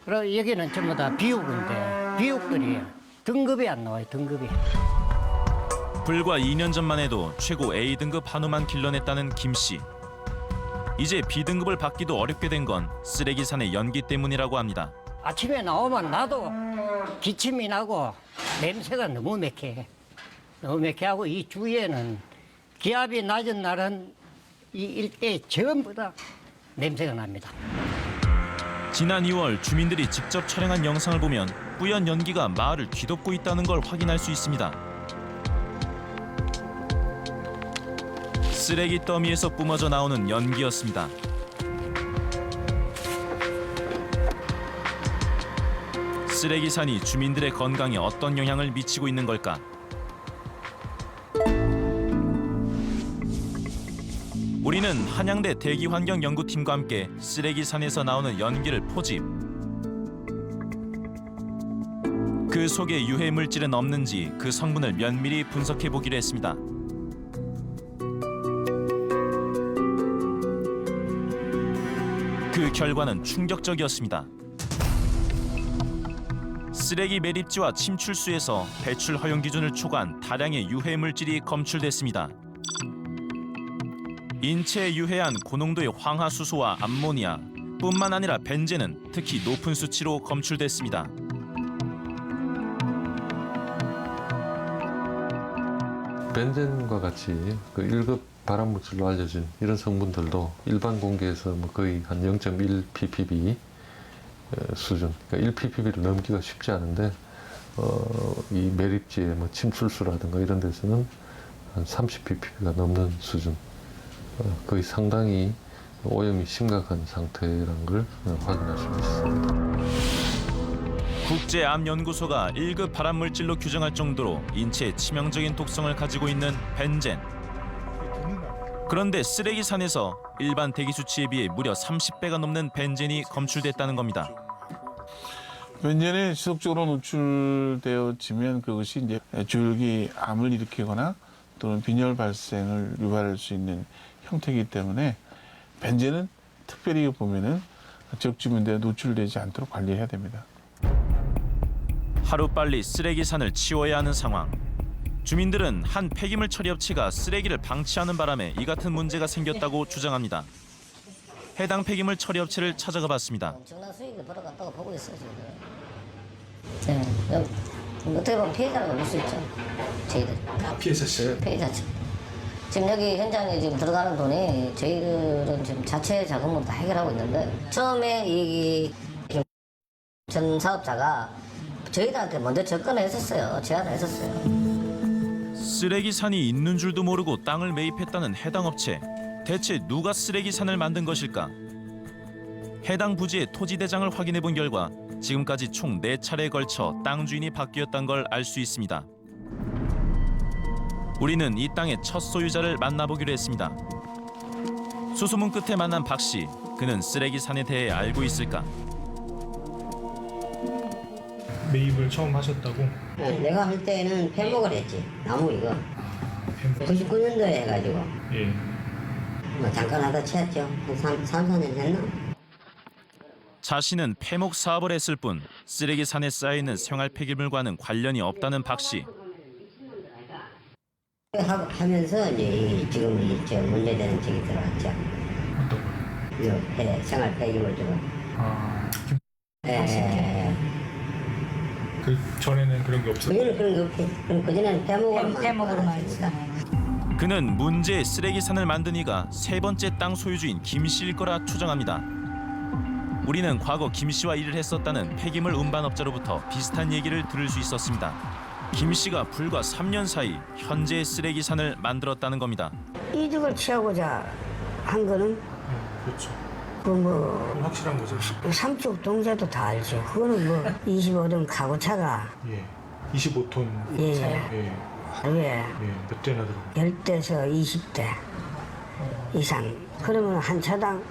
그리고 여기는 전부 다 비육인데 비육들이 등급이 안 나와요. 등급이. 불과 2년 전만 해도 최고 A등급 한우만 길러냈다는 김 씨. 이제 B등급을 받기도 어렵게 된 건 쓰레기산의 연기 때문이라고 합니다. 아침에 나오면 나도 기침이 나고 냄새가 너무 매캐해. 너무 매캐하고 이 주위에는 기압이 낮은 날은 이 일대에 전부 다 냄새가 납니다. 지난 2월 주민들이 직접 촬영한 영상을 보면 뿌연 연기가 마을을 뒤덮고 있다는 걸 확인할 수 있습니다. 쓰레기 더미에서 뿜어져 나오는 연기였습니다. 쓰레기산이 주민들의 건강에 어떤 영향을 미치고 있는 걸까? 우리는 한양대 대기환경연구팀과 함께 쓰레기산에서 나오는 연기를 포집. 그 속에 유해 물질은 없는지 그 성분을 면밀히 분석해 보기로 했습니다. 그 결과는 충격적이었습니다. 쓰레기 매립지와 침출수에서 배출 허용 기준을 초과한 다량의 유해 물질이 검출됐습니다. 인체에 유해한 고농도의 황화수소와 암모니아, 뿐만 아니라 벤젠은 특히 높은 수치로 검출됐습니다. 벤젠과 같이 그 1급 발암물질로 알려진 이런 성분들도 일반 공기에서 뭐 거의 한 0.1 ppb 수준, 그러니까 1 ppb를 넘기가 쉽지 않은데 이 매립지의 뭐 침출수라든가 이런 데서는 한 30 ppb가 넘는 수준, 거의 상당히 오염이 심각한 상태라는 걸 확인할 수 있습니다. 국제암연구소가 1급 발암물질로 규정할 정도로 인체에 치명적인 독성을 가지고 있는 벤젠. 그런데 쓰레기산에서 일반 대기 수치에 비해 무려 30배가 넘는 벤젠이 검출됐다는 겁니다. 벤젠이 지속적으로 노출되어지면 그것이 이제 줄기암을 일으키거나 또는 빈혈 발생을 유발할 수 있는 형태이기 때문에 벤젠은 특별히 보면은 지역 주민들에 노출되지 않도록 관리해야 됩니다. 하루빨리 쓰레기산을 치워야 하는 상황. 주민들은 한 폐기물 처리업체가 쓰레기를 방치하는 바람에 이 같은 문제가 생겼다고 주장합니다. 해당 폐기물 처리업체를 찾아가 봤습니다. 엄청난 수익을 벌어갔다고 보고 있어요, 지금. 네, 어떻게 보면 피해자라고 볼 수 있죠. 저희들. 피해자죠? 피해자죠. 지금 여기 현장에 지금 들어가는 돈이 저희들은 지금 자체 자금으로 다 해결하고 있는데 처음에 이 전 사업자가 저희들한테 먼저 접근했었어요. 제안을 했었어요. 쓰레기산이 있는 줄도 모르고 땅을 매입했다는 해당 업체. 대체 누가 쓰레기산을 만든 것일까? 해당 부지의 토지 대장을 확인해 본 결과 지금까지 총 4차례에 걸쳐 땅 주인이 바뀌었다는 걸 알 수 있습니다. 우리는 이 땅의 첫 소유자를 만나보기로 했습니다. 수소문 끝에 만난 박 씨. 그는 쓰레기산에 대해 알고 있을까? 매입을 처음 하셨다고? 내가 할 때는 폐목을 했지. 나무 이거. 99년도에 해가지고. 예. 뭐 잠깐 하다 채웠죠. 한 3, 4년 했나? 자신은 폐목 사업을 했을 뿐 쓰레기산에 쌓여있는 생활 폐기물과는 관련이 없다는 박 씨. 하면서 이제 지금 저 문제되는 적이 들어왔죠. 이 생활 폐기물 쪽은. 그 전에는 그런 게 없었어요? 그런 게 없지. 그럼 그전에는 폐목으로만 했습니다. 그는 문제의 쓰레기산을 만든 이가 3번째 땅 소유주인 김 씨일 거라 추정합니다. 우리는 과거 김 씨와 일을 했었다는 폐기물 운반업자로부터 비슷한 얘기를 들을 수 있었습니다. 김 씨가 불과 3년 사이 현재의 쓰레기산을 만들었다는 겁니다. 이득을 취하고자 한 거는 그렇죠. 뭐 확실한 거죠. 삼척 동자도 다 알죠. 그거는 뭐 25톤 카고차가 25톤 예. 예. 하루에 몇 대나 들어? 10대에서 20대 이상. 그러면 한 차당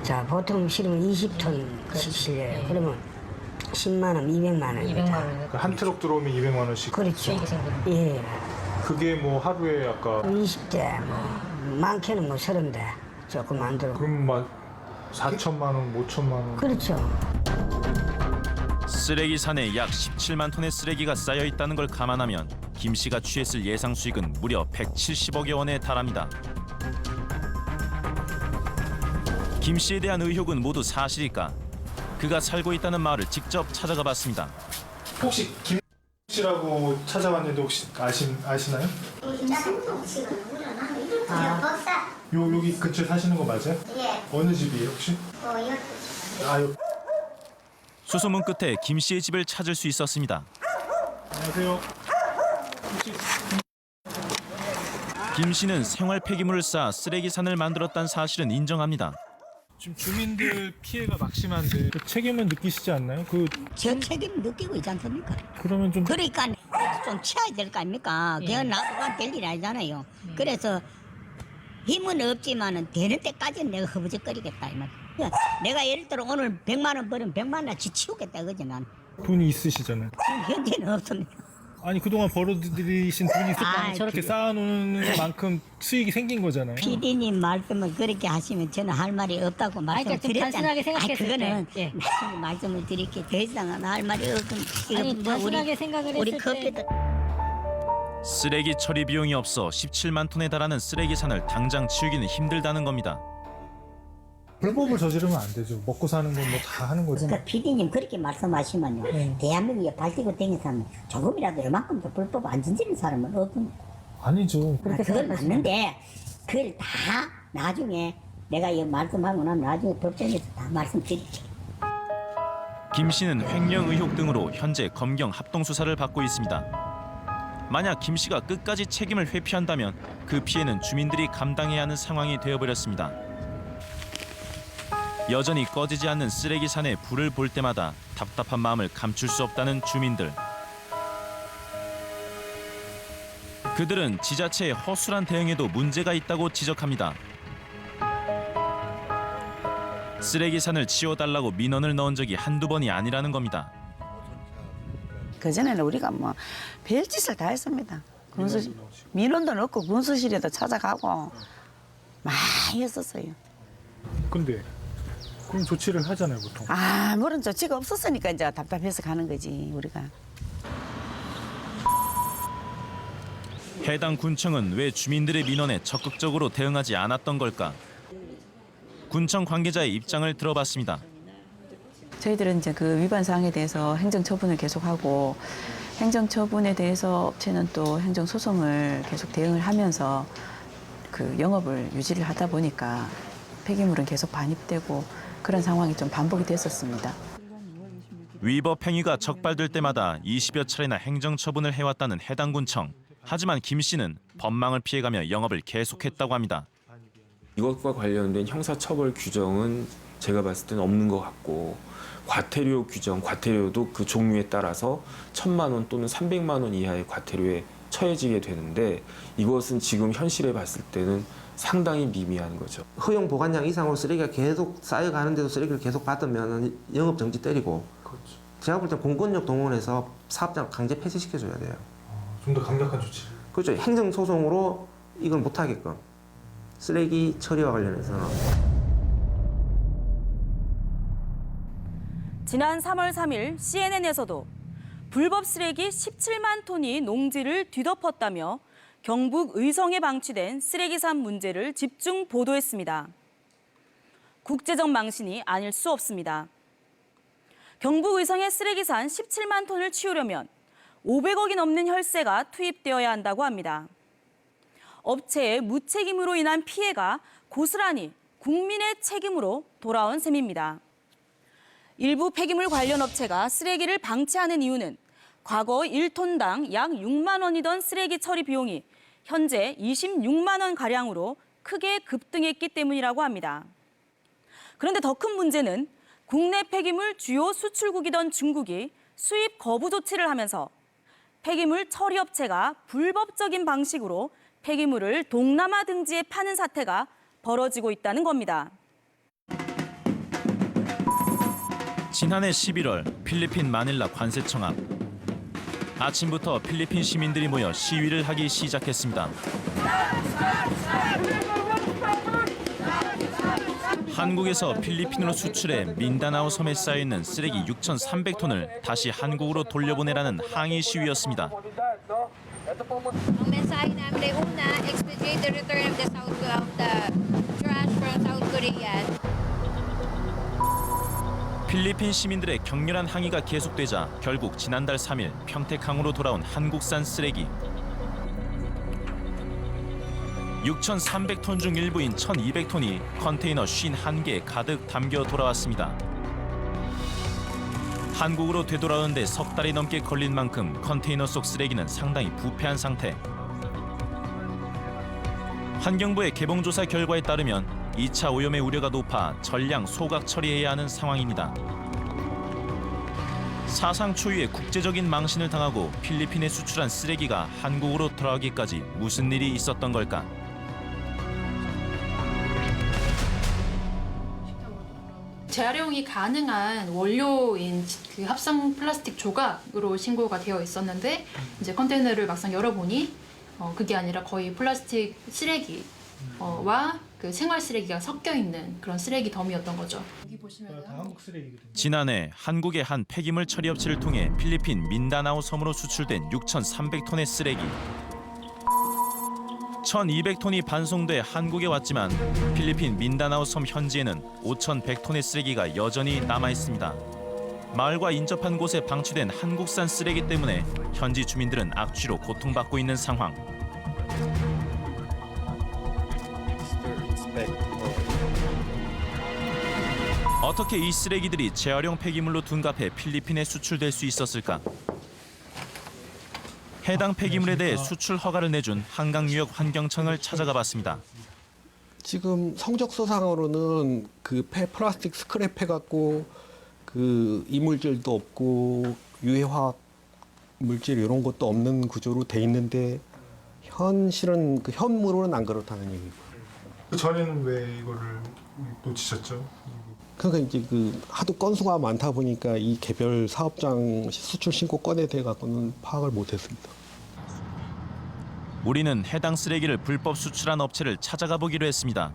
자 보통 실으면 20톤씩 실려요. 그러면 10만 원, 200만 원입니다. 그러니까 한 트럭 들어오면 200만 원씩. 그렇죠. 예. 그게 뭐 하루에 아까 20대, 뭐 많게는 뭐 30대 조금 안 들어. 그럼 막 4천만 원, 5천만 원. 그렇죠. 쓰레기 산에 약 17만 톤의 쓰레기가 쌓여 있다는 걸 감안하면 김 씨가 취했을 예상 수익은 무려 170억여 원에 달합니다. 김 씨에 대한 의혹은 모두 사실일까? 그가 살고 있다는 마을을 직접 찾아가 봤습니다. 혹시 김 씨라고 찾아왔는데 혹시 아시나요? 여기 근처에 사시는 거 맞아요? 예. 어느 집이에요 혹시? 여기. 수소문 끝에 김 씨의 집을 찾을 수 있었습니다. 안녕하세요. 김 씨는 생활 폐기물을 쌓아 쓰레기산을 만들었다는 사실은 인정합니다. 지금 주민들 피해가 막심한데 그 책임은 느끼시지 않나요? 저 책임 느끼고 있지 않습니까? 그러면 좀 그러니까 좀 치워야 될 거 아닙니까? 그냥 놔두면 될 일이 아니잖아요. 그래서 힘은 없지만은 되는 때까지는 내가 허브적거리겠다 이 말. 내가 예를 들어 오늘 100만 원 벌으면 100만 원치 치우겠다 그지 난. 돈이 있으시잖아요. 지금 현재는 없습니다. 아니 그동안 벌어들이신 돈이 저렇게 그래. 쌓아놓는 만큼 수익이 생긴 거잖아요. PD님 말씀을 그렇게 하시면 저는 할 말이 없다고 말씀드렸잖아요. 단순하게 생각했을 그거는 때, 예. 나중에 말씀을 드릴게 더 이상은 할 말이 없으면 아니, 뭐 단순하게 생각을 우리 했을 때. 커피도 쓰레기 처리 비용이 없어 17만 톤에 달하는 쓰레기산을 당장 치우기는 힘들다는 겁니다. 불법을 저지르면 안 되죠. 먹고 사는 건 뭐 다 하는 거죠. 그러니까 PD님 그렇게 말씀하시면요. 대한민국에 발디고 댕긴 사람은 조금이라도 이만큼도 불법 안 저지른 사람은 없습니다. 아니죠. 그건 맞는데 그걸 다 나중에 내가 이 말씀하고 나면 나중에 법정에서 다 말씀드릴게요. 김 씨는 횡령 의혹 등으로 현재 검경 합동 수사를 받고 있습니다. 만약 김 씨가 끝까지 책임을 회피한다면 그 피해는 주민들이 감당해야 하는 상황이 되어버렸습니다. 여전히 꺼지지 않는 쓰레기산에 불을 볼 때마다 답답한 마음을 감출 수 없다는 주민들. 그들은 지자체의 허술한 대응에도 문제가 있다고 지적합니다. 쓰레기산을 치워달라고 민원을 넣은 적이 한두 번이 아니라는 겁니다. 그전에는 우리가 뭐 별짓을 다 했습니다. 군수실, 민원도 넣고 군수실에도 찾아가고 많이 했었어요. 근데 그럼 조치를 하잖아요 보통. 아무런 조치가 없었으니까 이제 답답해서 가는 거지 우리가. 해당 군청은 왜 주민들의 민원에 적극적으로 대응하지 않았던 걸까? 군청 관계자의 입장을 들어봤습니다. 저희들은 이제 그 위반 사항에 대해서 행정 처분을 계속하고 행정 처분에 대해서 업체는 또 행정 소송을 계속 대응을 하면서 그 영업을 유지를 하다 보니까 폐기물은 계속 반입되고 그런 상황이 좀 반복이 됐었습니다. 위법 행위가 적발될 때마다 20여 차례나 행정 처분을 해왔다는 해당 군청. 하지만 김 씨는 법망을 피해가며 영업을 계속했다고 합니다. 이것과 관련된 형사처벌 규정은 제가 봤을 때는 없는 것 같고 과태료 규정, 과태료도 그 종류에 따라서 1,000만 원 또는 300만 원 이하의 과태료에 처해지게 되는데 이것은 지금 현실에 봤을 때는 상당히 미미한 거죠. 허용 보관량 이상으로 쓰레기가 계속 쌓여가는데도 쓰레기를 계속 받으면 영업 정지 때리고 제가 볼 때 공권력 동원해서 사업장 강제 폐쇄시켜줘야 돼요. 좀 더 강력한 조치. 그렇죠. 행정소송으로 이걸 못하게끔 쓰레기 처리와 관련해서는. 지난 3월 3일 CNN에서도 불법 쓰레기 17만 톤이 농지를 뒤덮었다며 경북 의성에 방치된 쓰레기산 문제를 집중 보도했습니다. 국제적 망신이 아닐 수 없습니다. 경북 의성의 쓰레기산 17만 톤을 치우려면 500억이 넘는 혈세가 투입되어야 한다고 합니다. 업체의 무책임으로 인한 피해가 고스란히 국민의 책임으로 돌아온 셈입니다. 일부 폐기물 관련 업체가 쓰레기를 방치하는 이유는 과거 1톤당 약 6만 원이던 쓰레기 처리 비용이 현재 26만 원 가량으로 크게 급등했기 때문이라고 합니다. 그런데 더 큰 문제는 국내 폐기물 주요 수출국이던 중국이 수입 거부 조치를 하면서 폐기물 처리 업체가 불법적인 방식으로 폐기물을 동남아 등지에 파는 사태가 벌어지고 있다는 겁니다. 지난해 11월 필리핀 마닐라 관세청 앞. 아침부터 필리핀 시민들이 모여 시위를 하기 시작했습니다. 한국에서 필리핀으로 수출해 민다나오 섬에 쌓여있는 쓰레기 6,300ton을 다시 한국으로 돌려보내라는 항의 시위였습니다. Ang mensahe namin ay una, expedite the return of the trash from South Korea. 필리핀 시민들의 격렬한 항의가 계속되자 결국 지난달 3일 평택항으로 돌아온 한국산 쓰레기. 6,300톤 중 일부인 1,200톤이 컨테이너 51개에 가득 담겨 돌아왔습니다. 한국으로 되돌아오는데 석 달이 넘게 걸린 만큼 컨테이너 속 쓰레기는 상당히 부패한 상태. 환경부의 개봉조사 결과에 따르면 2차 오염의 우려가 높아 전량 소각 처리해야 하는 상황입니다. 사상 초유의 국제적인 망신을 당하고 필리핀에 수출한 쓰레기가 한국으로 돌아오기까지 무슨 일이 있었던 걸까? 재활용이 가능한 원료인 그 합성 플라스틱 조각으로 신고가 되어 있었는데 이제 컨테이너를 막상 열어보니 그게 아니라 거의 플라스틱 쓰레기와 그 생활 쓰레기가 섞여 있는 그런 쓰레기 덤이었던 거죠. 여기 보시면 지난해 한국의 한 폐기물 처리 업체를 통해 필리핀 민다나오 섬으로 수출된 6,300톤의 쓰레기. 1,200톤이 반송돼 한국에 왔지만 필리핀 민다나오 섬 현지에는 5,100톤의 쓰레기가 여전히 남아 있습니다. 마을과 인접한 곳에 방치된 한국산 쓰레기 때문에 현지 주민들은 악취로 고통받고 있는 상황. 어떻게 이 쓰레기들이 재활용 폐기물로 둔갑해 필리핀에 수출될 수 있었을까? 해당 폐기물에 대해 수출 허가를 내준 한강유역 환경청을 찾아가 봤습니다. 지금 성적서상으로는 그 플라스틱 스크랩 해갖고 그 이물질도 없고 유해화학 물질 이런 것도 없는 구조로 돼 있는데 현실은 그 현무로는 안 그렇다는 얘기고. 그 전에는 왜 이거를 놓치셨죠? 그러니까 이제 그 하도 건수가 많다 보니까 이 개별 사업장 수출 신고 건에 대해 갖고는 파악을 못했습니다. 우리는 해당 쓰레기를 불법 수출한 업체를 찾아가 보기로 했습니다.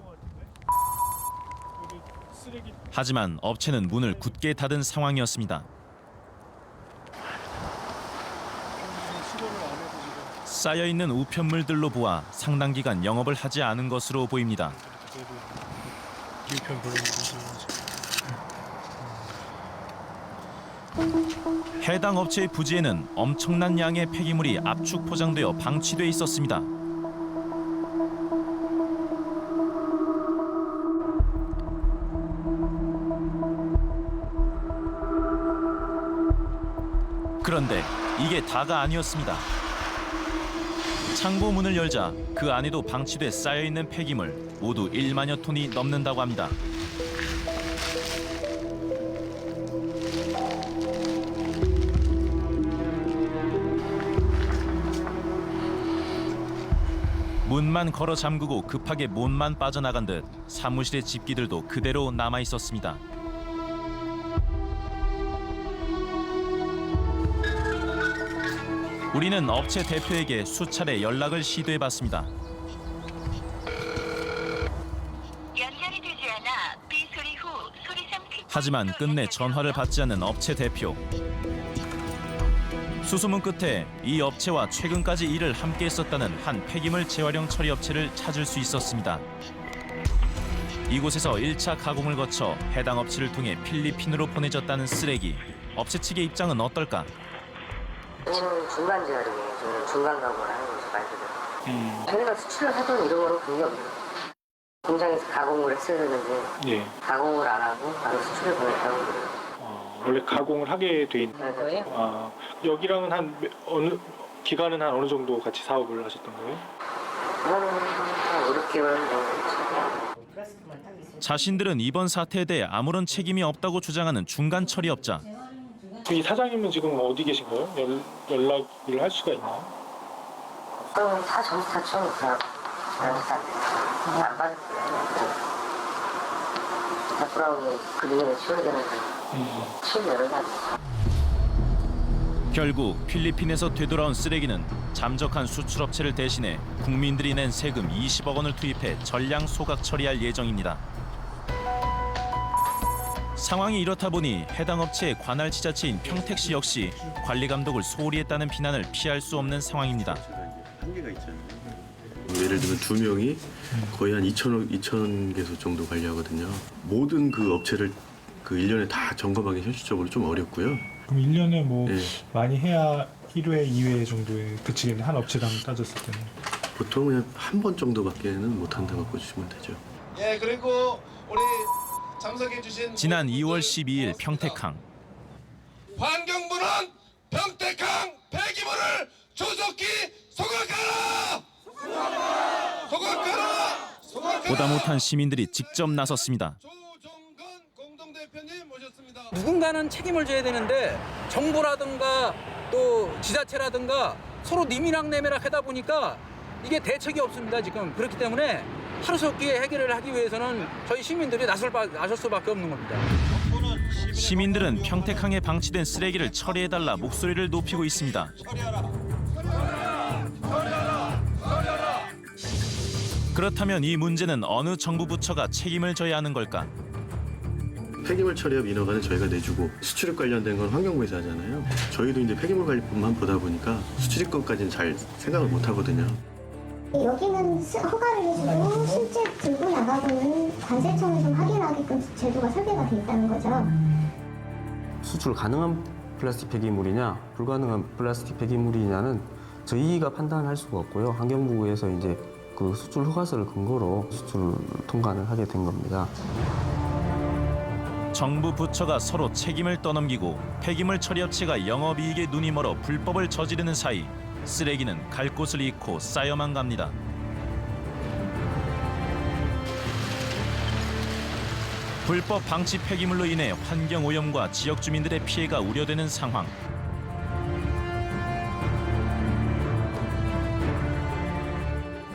하지만 업체는 문을 굳게 닫은 상황이었습니다. 쌓여있는 우편물들로 보아 상당 기간 영업을 하지 않은 것으로 보입니다. 해당 업체의 부지에는 엄청난 양의 폐기물이 압축 포장되어 방치돼 있었습니다. 그런데 이게 다가 아니었습니다. 창고 문을 열자 그 안에도 방치돼 쌓여있는 폐기물 모두 1만여 톤이 넘는다고 합니다. 문만 걸어 잠그고 급하게 못만 빠져나간 듯 사무실의 집기들도 그대로 남아 있었습니다. 우리는 업체 대표에게 수차례 연락을 시도해봤습니다. 하지만 끝내 전화를 받지 않는 업체 대표. 수소문 끝에 이 업체와 최근까지 일을 함께 했었다는 한 폐기물 재활용 처리 업체를 찾을 수 있었습니다. 이곳에서 1차 가공을 거쳐 해당 업체를 통해 필리핀으로 보내졌다는 쓰레기. 업체 측의 입장은 어떨까? 저는 중간 재활용이에요. 저는 중간 가공을 하는 거죠, 말 그대로. 저희가 수출을 하던 이런 거는 그게 없는 거예요. 공장에서 가공을 했어야 되는데 가공을 안 하고 바로 수출을 보냈다고 그래요. 원래 가공을 하게 돼 있는 거예요? 여기랑은 어느 기간은 한 어느 정도 같이 사업을 하셨던 거예요? 한 5, 6개월 정도. 자신들은 이번 사태에 대해 아무런 책임이 없다고 주장하는 중간 처리업자. 이 사장님은 지금 어디 계신 거예요? 연락을 할 수가 있나요? 다 점수 다 치워놓고 안 받았어요. 다 돌아오면 그 능력을 치워야 되는데 치우면 여러 가지. 결국 필리핀에서 되돌아온 쓰레기는 잠적한 수출업체를 대신해 국민들이 낸 세금 20억 원을 투입해 전량 소각 처리할 예정입니다. 상황이 이렇다 보니 해당 업체의 관할 지자체인 평택시 역시 관리 감독을 소홀히 했다는 비난을 피할 수 없는 상황입니다. 한계가 있잖아요. 예를 들면 2명이 거의 한 2천 개소 정도 관리하거든요. 모든 그 업체를 그 1년에 다 점검하기 현실적으로 좀 어렵고요. 그럼 1년에 뭐 네. 많이 해야 1회, 2회 정도에 그치겠네. 한 업체당 따졌을 때는. 보통 그냥 한 번 정도밖에는 못 한다고 보시면 되죠. 예, 그리고 우리 참석해주신 지난 2월 12일 평택항. 환경부는 평택항 폐기물을 조속히 소각하라! 소각하라! 보다 못한 시민들이 직접 나섰습니다. 누군가는 책임을 져야 되는데 정부라든가 또 지자체라든가 서로 니미락내미락 하다 보니까 이게 대책이 없습니다, 지금. 그렇기 때문에 하루속히 해결을 하기 위해서는 저희 시민들이 나설 수밖에 없는 겁니다. 시민들은 평택항에 방치된 쓰레기를 처리해달라 목소리를 높이고 있습니다. 그렇다면 이 문제는 어느 정부 부처가 책임을 져야 하는 걸까? 폐기물 처리업 인허가는 저희가 내주고 수출입 관련된 건 환경부에서 하잖아요. 저희도 이제 폐기물 관리법만 보다 보니까 수출입 것까지는 잘 생각을 못 하거든요. 여기는 허가를 해주고 실제 들고 나가고는 관세청에서 확인하게끔 제도가 설계가 돼 있다는 거죠. 수출 가능한 플라스틱 폐기물이냐 불가능한 플라스틱 폐기물이냐는 저희가 판단할 수가 없고요. 환경부에서 이제 그 수출 허가서를 근거로 수출 통관을 하게 된 겁니다. 정부 부처가 서로 책임을 떠넘기고 폐기물 처리업체가 영업이익에 눈이 멀어 불법을 저지르는 사이 쓰레기는 갈 곳을 잃고 쌓여만 갑니다. 불법 방치 폐기물로 인해 환경오염과 지역 주민들의 피해가 우려되는 상황.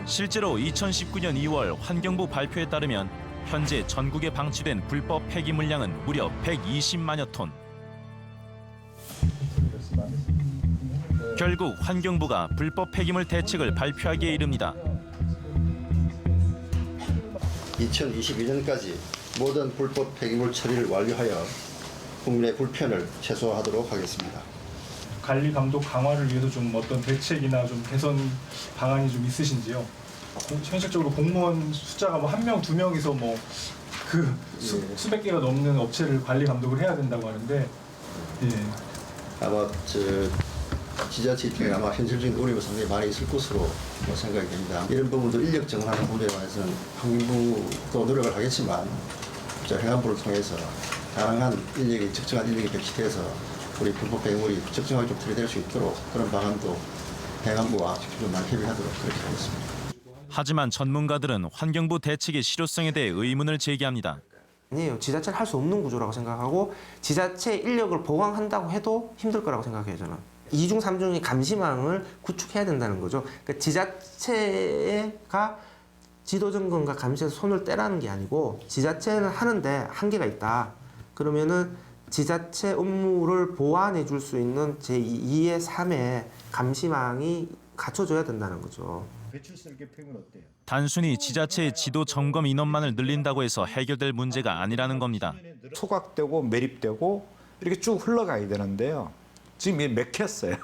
실제로 2019년 2월 환경부 발표에 따르면 현재 전국에 방치된 불법 폐기물량은 무려 120만여 톤. 결국 환경부가 불법 폐기물 대책을 발표하기에 이릅니다. 2022년까지 모든 불법 폐기물 처리를 완료하여 국민의 불편을 최소화하도록 하겠습니다. 관리 감독 강화를 위해서 좀 어떤 대책이나 좀 개선 방안이 좀 있으신지요? 현실적으로 공무원 숫자가 뭐 1명, 2명이서 뭐 그 수백 개가 넘는 업체를 관리 감독을 해야 된다고 하는데, 예. 아마 지자체 입장에 아마 현실적인 어려움이 상당히 많이 있을 것으로 생각이 됩니다. 이런 부분도 인력 정원하는 부분에 관해서는 환경부도 노력을 하겠지만 행안부를 통해서 다양한 인력이 적정한 인력이 배치돼서 우리 불법 폐기물이 적정하게 좀 처리될 수 있도록 그런 방안도 행안부와 직접 좀 많이 협의하도록 그렇게 하겠습니다. 하지만 전문가들은 환경부 대책의 실효성에 대해 의문을 제기합니다. 아니에요. 지자체는 할 수 없는 구조라고 생각하고 지자체 인력을 보강한다고 해도 힘들 거라고 생각해요, 저는. 2중, 3중의 감시망을 구축해야 된다는 거죠. 그러니까 지자체가 지도점검과 감시에서 손을 떼라는 게 아니고 지자체는 하는데 한계가 있다. 그러면은 지자체 업무를 보완해 줄 수 있는 제2의 3의 감시망이 갖춰줘야 된다는 거죠. 단순히 지자체의 지도 점검 인원만을 늘린다고 해서 해결될 문제가 아니라는 겁니다. 소각되고 매립되고 이렇게 쭉 흘러가야 되는데요. 지금 이게 맥혔어요.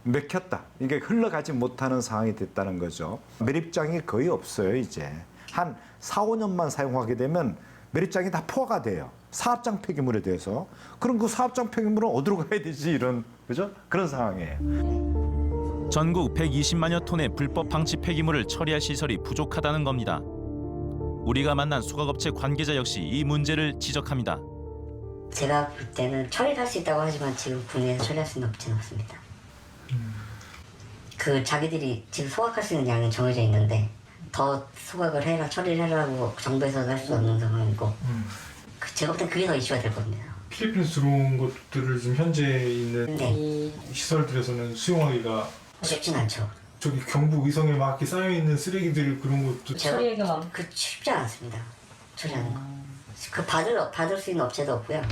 맥혔다. 이게 흘러가지 못하는 상황이 됐다는 거죠. 매립장이 거의 없어요, 이제. 한 4, 5년만 사용하게 되면 매립장이 다 포화가 돼요. 사업장 폐기물에 대해서. 그럼 그 사업장 폐기물은 어디로 가야 되지? 이런, 그죠? 그런 상황이에요. 전국 120만여 톤의 불법 방치 폐기물을 처리할 시설이 부족하다는 겁니다. 우리가 만난 소각업체 관계자 역시 이 문제를 지적합니다. 제가 볼 때는 처리할 수 있다고 하지만 지금 국내에서 처리할 수는 없지는 않습니다. 그 자기들이 지금 소각할 수 있는 양이 정해져 있는데 더 소각을 해라, 처리를 해라고 정부에서 할 수 없는 상황이고 제가 볼 때 그게 더 이슈가 될 겁니다. 필리핀에서 들어온 것들을 지금 현재 있는 시설들에서는 수용하기가 쉽진 않죠. 저기 경북 의성에 막 이렇게 쌓여있는 쓰레기들 그런 것도 처리가 쉽지 않습니다. 처리하는 거. 그 받을 수 있는 업체도 없고요.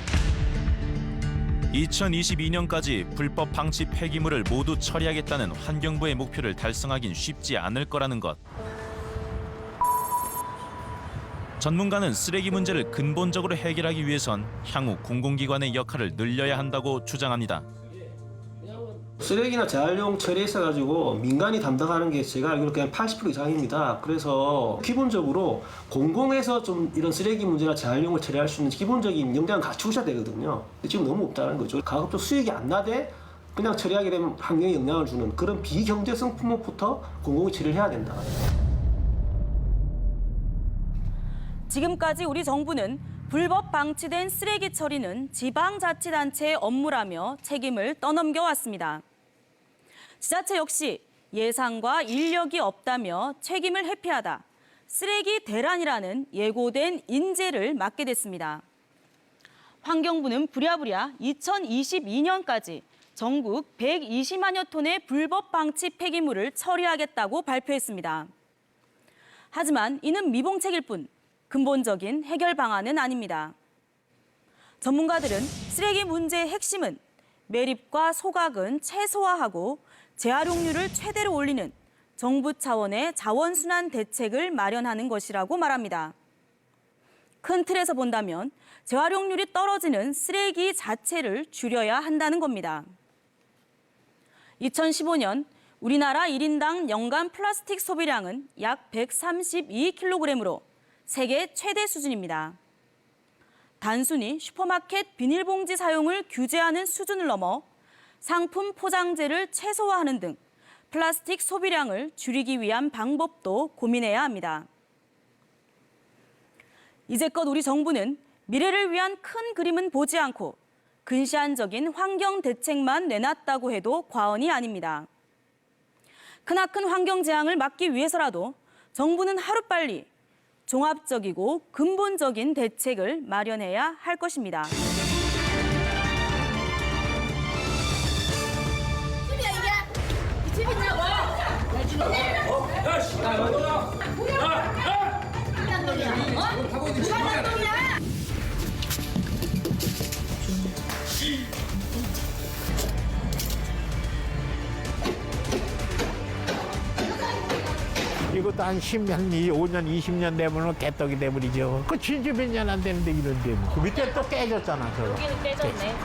2022년까지 불법 방치 폐기물을 모두 처리하겠다는 환경부의 목표를 달성하긴 쉽지 않을 거라는 것. 전문가는 쓰레기 문제를 근본적으로 해결하기 위해선 향후 공공기관의 역할을 늘려야 한다고 주장합니다. 쓰레기나 재활용 처리에 있어가지고 민간이 담당하는 게 제가 알기로 그냥 80% 이상입니다. 그래서 기본적으로 공공에서 좀 이런 쓰레기 문제나 재활용을 처리할 수 있는 기본적인 역량을 갖추고 있어야 되거든요. 근데 지금 너무 없다는 거죠. 가급적 수익이 안 나되 그냥 처리하게 되면 환경에 영향을 주는 그런 비경제성 품목부터 공공이 처리를 해야 된다. 지금까지 우리 정부는 불법 방치된 쓰레기 처리는 지방자치단체의 업무라며 책임을 떠넘겨 왔습니다. 지자체 역시 예산과 인력이 없다며 책임을 회피하다 쓰레기 대란이라는 예고된 인재를 맡게 됐습니다. 환경부는 부랴부랴 2022년까지 전국 120만여 톤의 불법 방치 폐기물을 처리하겠다고 발표했습니다. 하지만 이는 미봉책일 뿐 근본적인 해결 방안은 아닙니다. 전문가들은 쓰레기 문제의 핵심은 매립과 소각은 최소화하고 재활용률을 최대로 올리는 정부 차원의 자원순환 대책을 마련하는 것이라고 말합니다. 큰 틀에서 본다면 재활용률이 떨어지는 쓰레기 자체를 줄여야 한다는 겁니다. 2015년 우리나라 1인당 연간 플라스틱 소비량은 약 132kg으로 세계 최대 수준입니다. 단순히 슈퍼마켓 비닐봉지 사용을 규제하는 수준을 넘어 상품 포장재를 최소화하는 등 플라스틱 소비량을 줄이기 위한 방법도 고민해야 합니다. 이제껏 우리 정부는 미래를 위한 큰 그림은 보지 않고 근시안적인 환경 대책만 내놨다고 해도 과언이 아닙니다. 크나큰 환경 재앙을 막기 위해서라도 정부는 하루빨리 종합적이고 근본적인 대책을 마련해야 할 것입니다. 이것도 한 10년, 5년, 20년 되면 개떡이 돼버리죠. 그 진짜 몇 년 안 되는데 이런데 뭐. 그 밑에 또 깨졌잖아. 여기는 깨졌네.